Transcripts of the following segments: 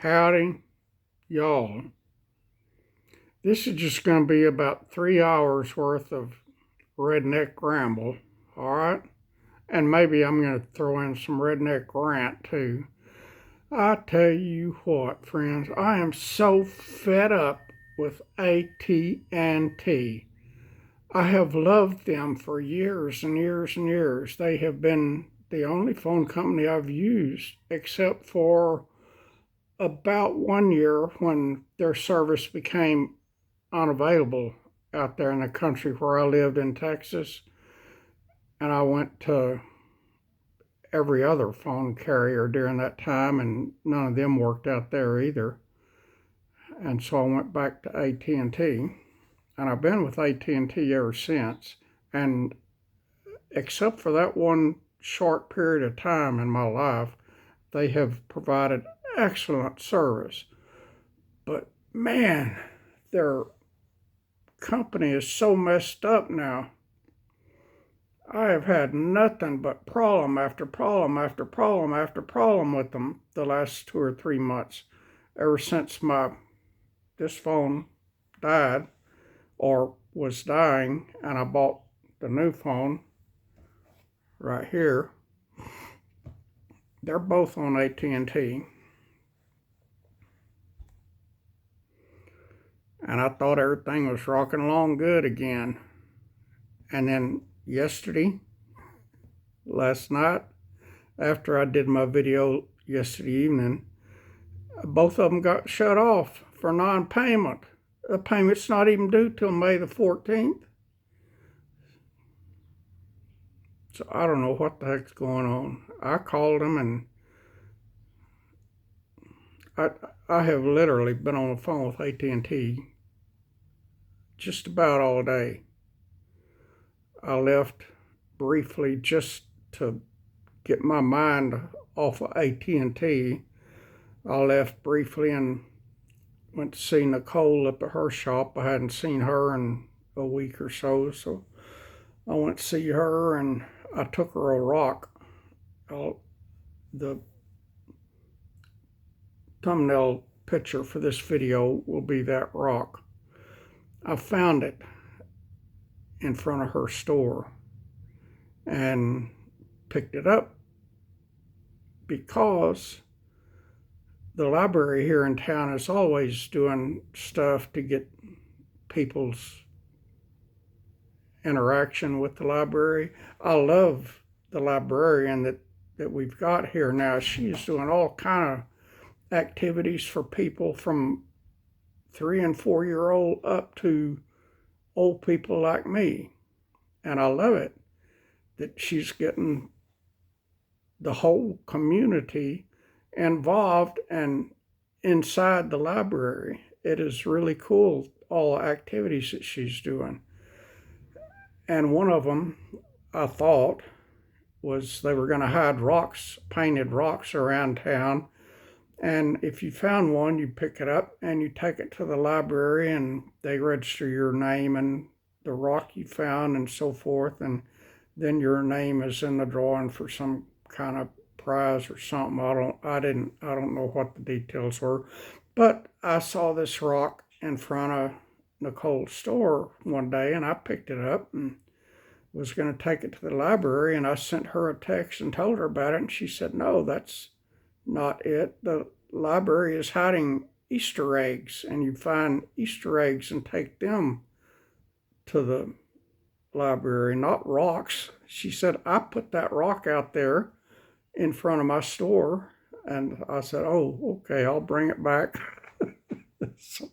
Howdy, y'all. This is just going to be about 3 hours worth of Redneck Ramble, alright? And maybe I'm going to throw in some Redneck Rant too. I tell you what, friends, I am so fed up with AT&T. I have loved them for years and years and years. They have been the only phone company I've used, except for about 1 year when their service became unavailable out there in the country where I lived in Texas. And I went to every other phone carrier during that time, and none of them worked out there either. And so I went back to AT&T, and I've been with AT&T ever since. And except for that one short period of time in my life, they have provided excellent service. But man, their company is so messed up now. I have had nothing but problem after problem after problem after problem with them the last 2 or 3 months, ever since this phone died or was dying, and I bought the new phone right here. They're both on AT&T. And I thought everything was rocking along good again. And then last night, after I did my video yesterday evening, both of them got shut off for non-payment. The payment's not even due till May the 14th. So I don't know what the heck's going on. I called them, and I have literally been on the phone with AT&T just about all day. I left briefly just to get my mind off of AT&T. I left briefly and went to see Nicole up at her shop. I hadn't seen her in a week or so, so I went to see her, and I took her a rock. The thumbnail picture for this video will be that rock. I found it in front of her store and picked it up because the library here in town is always doing stuff to get people's interaction with the library. I love the librarian that we've got here now. She's doing all kind of activities for people from 3 and 4 year old up to old people like me. And I love it that she's getting the whole community involved and inside the library. It is really cool, all the activities that she's doing. And one of them, I thought, was they were going to hide rocks, painted rocks around town. And if you found one, you pick it up and you take it to the library, and they register your name and the rock you found and so forth. And then your name is in the drawing for some kind of prize or something. I don't know what the details were, but I saw this rock in front of Nicole's store one day, and I picked it up and was going to take it to the library, and I sent her a text and told her about it, and she said, no, that's not it. The library is hiding Easter eggs, and you find Easter eggs and take them to the library, not rocks. She said, I put that rock out there in front of my store. And I said, oh, okay, I'll bring it back. So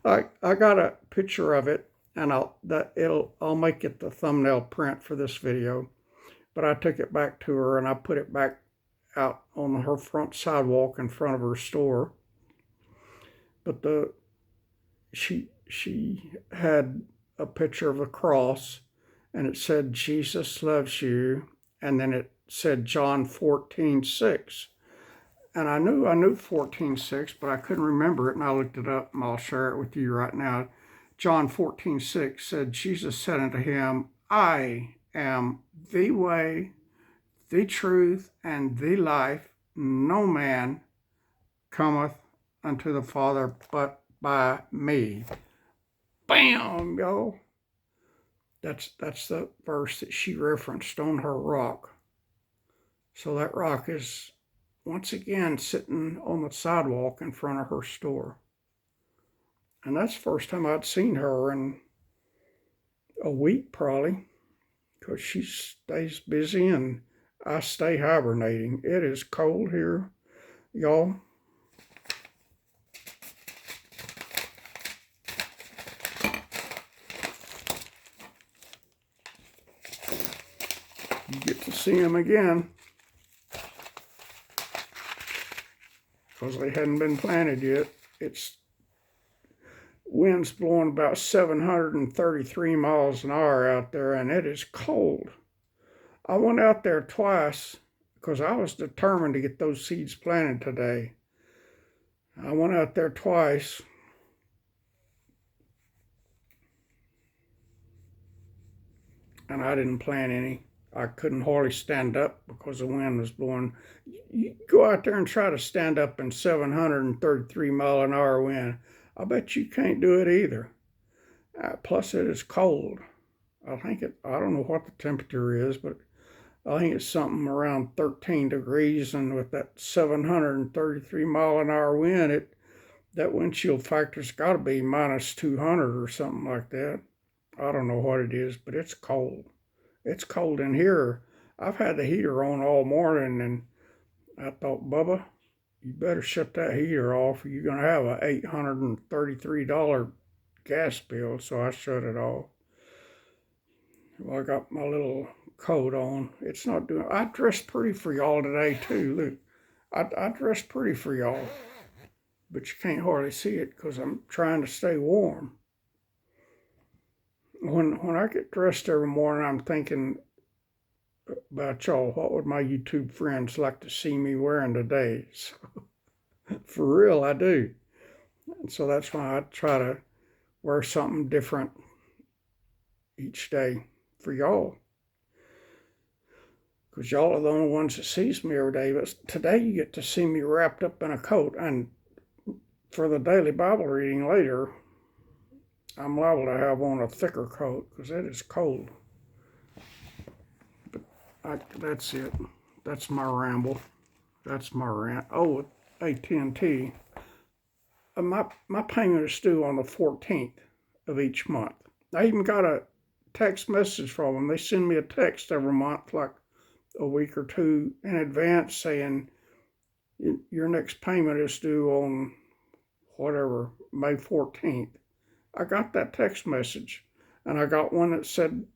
I got a picture of it, and I'll make it the thumbnail print for this video. But I took it back to her, and I put it back out on her front sidewalk in front of her store. But she had a picture of a cross, and it said, Jesus loves you, and then it said John 14:6. And I knew 14:6, but I couldn't remember it, and I looked it up, and I'll share it with you right now. John 14:6 said, Jesus said unto him, I am the way, the truth, and the life. No man cometh unto the Father but by me. Bam, y'all. That's the verse that she referenced on her rock. So that rock is once again sitting on the sidewalk in front of her store. And that's the first time I'd seen her in a week probably, because she stays busy and I stay hibernating. It is cold here, y'all. You get to see them again because they hadn't been planted yet. It's wind's blowing about 733 miles an hour out there, and it is cold. I went out there twice because I was determined to get those seeds planted today. I went out there twice. And I didn't plant any. I couldn't hardly stand up because the wind was blowing. You go out there and try to stand up in 733 mile an hour wind. I bet you can't do it either. Plus it is cold. I don't know what the temperature is, but I think it's something around 13 degrees, and with that 733 mile an hour wind, that windshield factor's got to be minus 200 or something like that. I don't know what it is, but it's cold. It's cold in here. I've had the heater on all morning, and I thought, Bubba, you better shut that heater off or you're going to have a $833 gas bill. So I shut it off. Well, I got my little coat on. It's not doing. I dressed pretty for y'all today too. Look, I dressed pretty for y'all, but you can't hardly see it because I'm trying to stay warm. When I get dressed every morning, I'm thinking about y'all. What would my YouTube friends like to see me wearing today? So, for real, I do. And so that's why I try to wear something different each day for y'all. Because y'all are the only ones that sees me every day. But today you get to see me wrapped up in a coat. And for the daily Bible reading later, I'm liable to have on a thicker coat because it is cold. But that's it. That's my ramble. That's my rant. Oh, AT&T. My payment is due on the 14th of each month. I even got a text message from them. They send me a text every month, like a week or two in advance, saying your next payment is due on whatever, May 14th. I got that text message, and I got one that said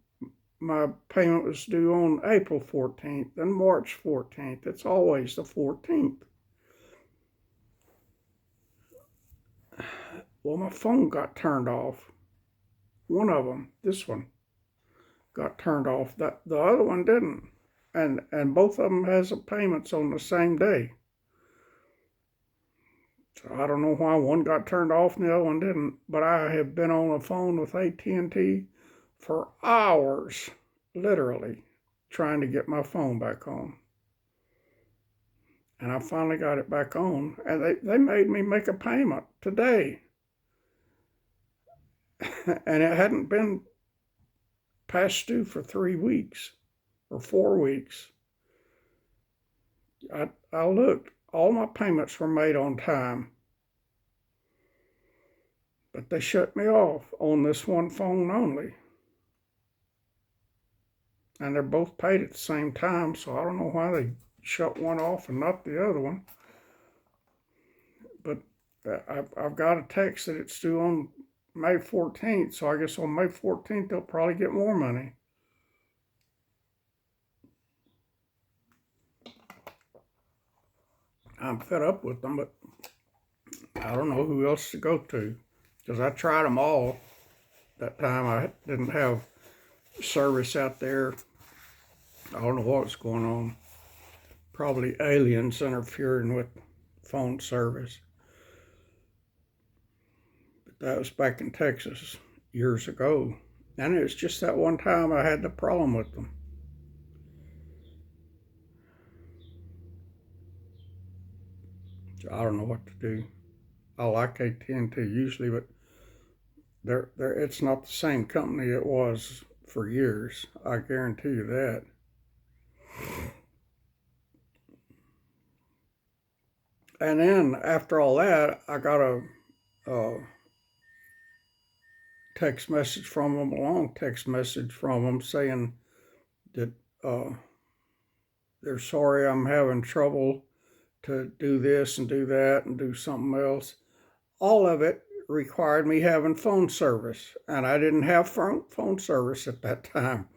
my payment was due on April 14th and March 14th. It's always the 14th. Well, my phone got turned off. One of them, this one, got turned off. The other one didn't. And both of them has payments on the same day. So I don't know why one got turned off and the other one didn't, but I have been on the phone with AT&T for hours, literally, trying to get my phone back on. And I finally got it back on, and they made me make a payment today. And it hadn't been past due for 3 weeks or 4 weeks. I looked. All my payments were made on time. But they shut me off on this one phone only. And they're both paid at the same time, so I don't know why they shut one off and not the other one. But I've got a text that it's due on May 14th, so I guess on May 14th they'll probably get more money. I'm fed up with them, but I don't know who else to go to, because I tried them all. That time I didn't have service out there. I don't know what's going on. Probably aliens interfering with phone service. But that was back in Texas years ago. And it was just that one time I had the problem with them. So I don't know what to do. I like AT&T usually, but it's not the same company it was for years. I guarantee you that. And then after all that, I got a text message from them, a long text message from them saying that uh, they're sorry I'm having trouble to do this and do that and do something else. All of it required me having phone service, and I didn't have phone service at that time.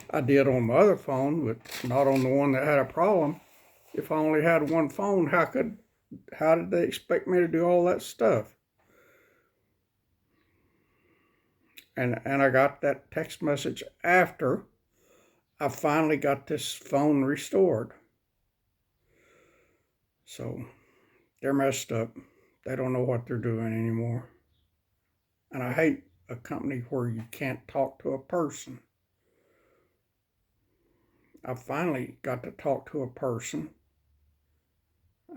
I did on my other phone, but not on the one that had a problem. If I only had one phone, how did they expect me to do all that stuff? And I got that text message after I finally got this phone restored. So they're messed up. They don't know what they're doing anymore. And I hate a company where you can't talk to a person. I finally got to talk to a person,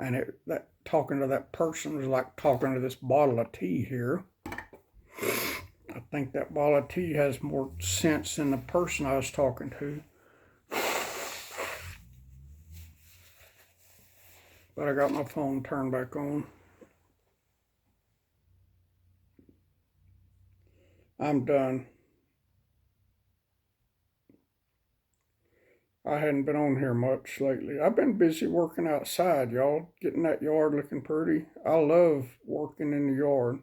and that talking to that person was like talking to this bottle of tea here. I think that bottle of tea has more sense than the person I was talking to. But I got my phone turned back on. I'm done. I hadn't been on here much lately. I've been busy working outside, y'all, getting that yard looking pretty. I love working in the yard,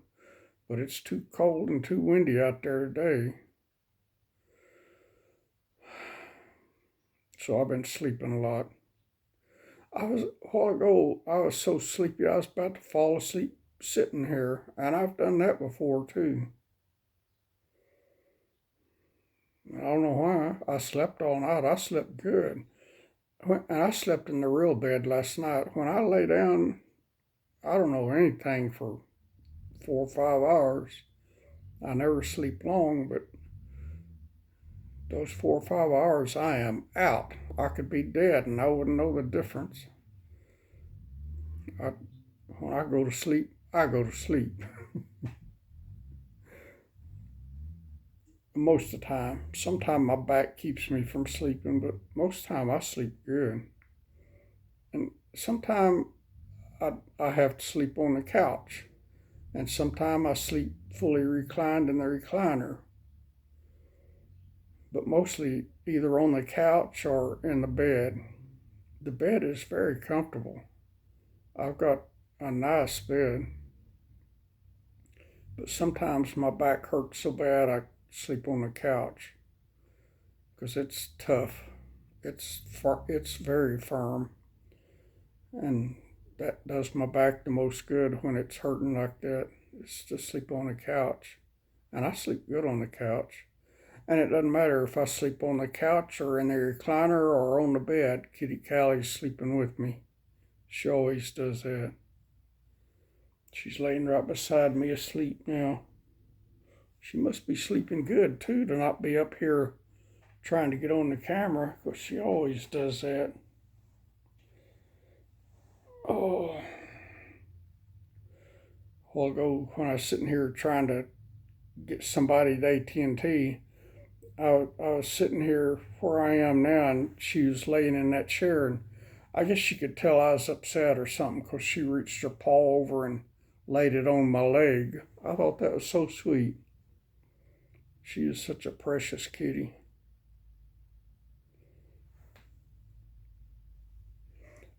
but it's too cold and too windy out there today. So I've been sleeping a lot. A while ago, I was so sleepy I was about to fall asleep sitting here, and I've done that before too. I don't know why. I slept all night. I slept good. And I slept in the real bed last night. When I lay down, I don't know anything for 4 or 5 hours. I never sleep long, but those 4 or 5 hours, I am out. I could be dead and I wouldn't know the difference. I, when I go to sleep, I go to sleep. Most of the time. Sometimes my back keeps me from sleeping, but most of the time I sleep good. And sometimes I have to sleep on the couch. And sometimes I sleep fully reclined in the recliner. But mostly either on the couch or in the bed. The bed is very comfortable. I've got a nice bed. But sometimes my back hurts so bad I sleep on the couch because it's tough. It's very firm, and that does my back the most good when it's hurting like that. It's to sleep on the couch, and I sleep good on the couch. And it doesn't matter if I sleep on the couch or in the recliner or on the bed. Kitty Callie's sleeping with me. She always does that. She's laying right beside me asleep now. She must be sleeping good too to not be up here trying to get on the camera, because she always does that. Oh, a while ago when I was sitting here trying to get somebody to AT&T, I was sitting here where I am now, and she was laying in that chair, and I guess she could tell I was upset or something because she reached her paw over and laid it on my leg. I thought that was so sweet. She is such a precious kitty.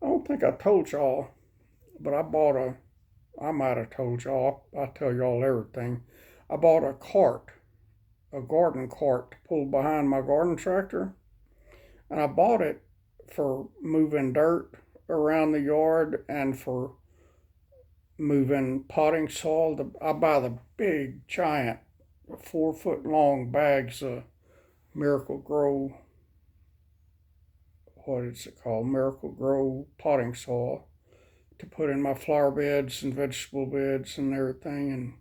I don't think I told y'all, but I might have told y'all, I tell y'all everything. I bought a cart, a garden cart to pull behind my garden tractor. And I bought it for moving dirt around the yard and for moving potting soil. I buy the big, giant, 4 foot long bags of Miracle Grow, what is it called? Miracle Grow potting soil to put in my flower beds and vegetable beds and everything.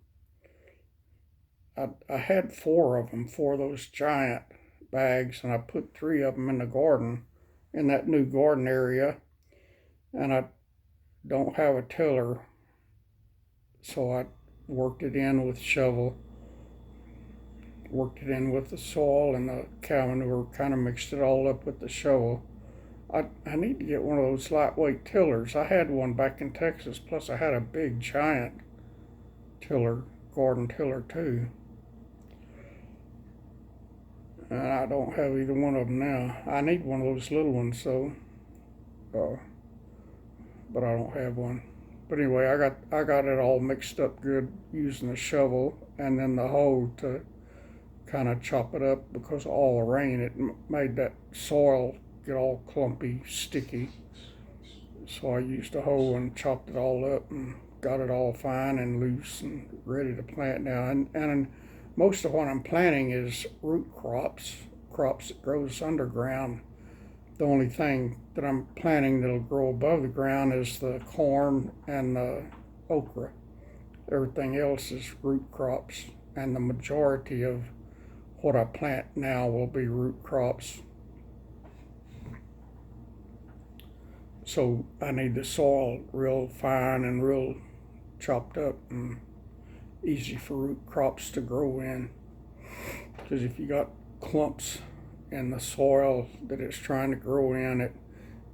And I had 4 of them, 4 of those giant bags, and I put 3 of them in the garden, in that new garden area. And I don't have a tiller, so I worked it in with shovel, worked it in with the soil and the cow manure, kind of mixed it all up with the shovel. I need to get one of those lightweight tillers. I had one back in Texas, plus I had a big giant tiller, garden tiller too. And I don't have either one of them now. I need one of those little ones, so, but I don't have one. But anyway, I got it all mixed up good using the shovel and then the hoe to kind of chop it up because of all the rain. It made that soil get all clumpy, sticky. So I used a hoe and chopped it all up and got it all fine and loose and ready to plant now. And most of what I'm planting is root crops that grows underground. The only thing that I'm planting that'll grow above the ground is the corn and the okra. Everything else is root crops, and the majority of what I plant now will be root crops. So I need the soil real fine and real chopped up and easy for root crops to grow in. Because if you got clumps in the soil that it's trying to grow in, it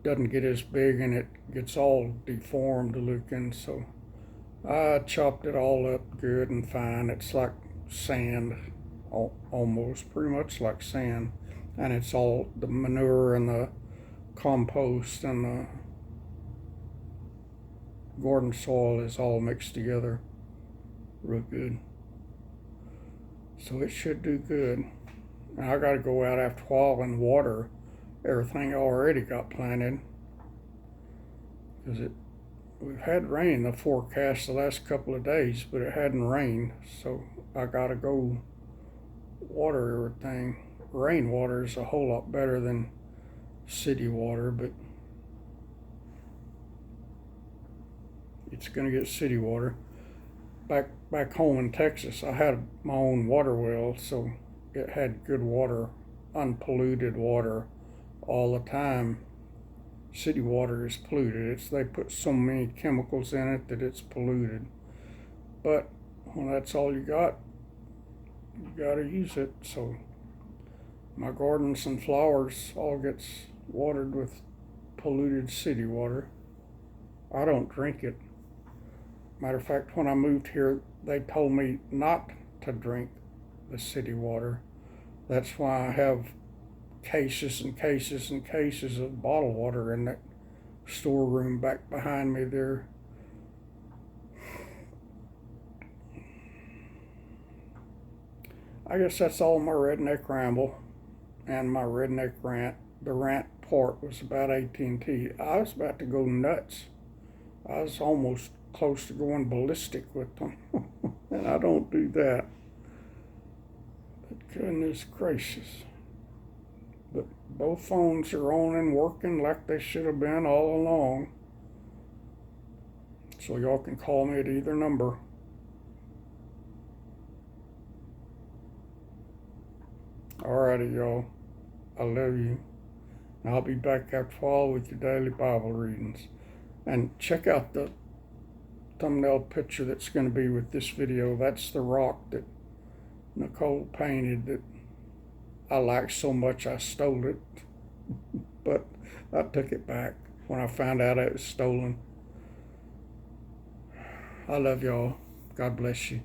doesn't get as big and it gets all deformed looking. So I chopped it all up good and fine. It's like sand, almost, pretty much like sand. And it's all the manure and the compost and the garden soil is all mixed together real good. So it should do good. And I got to go out after a while and water everything I already got planted, because we've had rain in the forecast the last couple of days, but it hadn't rained, so I got to go water everything. Rainwater is a whole lot better than city water, but it's going to get city water. Back home in Texas, I had my own water well, so it had good water, unpolluted water all the time. City water is polluted. They put so many chemicals in it that it's polluted. But when that's all you got to use it. So my gardens and flowers all gets watered with polluted city water. I don't drink it. Matter of fact, when I moved here, they told me not to drink the city water. That's why I have cases and cases and cases of bottled water in that storeroom back behind me there. I guess that's all my Rednek Ramble and my Rednek Rant. The rant part was about AT&T. I was about to go nuts. I was almost close to going ballistic with them. And I don't do that. But goodness gracious. But both phones are on and working like they should have been all along. So y'all can call me at either number. Alrighty, y'all. I love you. And I'll be back after fall with your daily Bible readings. And check out the thumbnail picture that's going to be with this video. That's the rock that Nicole painted that I liked so much I stole it. But I took it back when I found out it was stolen. I love y'all. God bless you.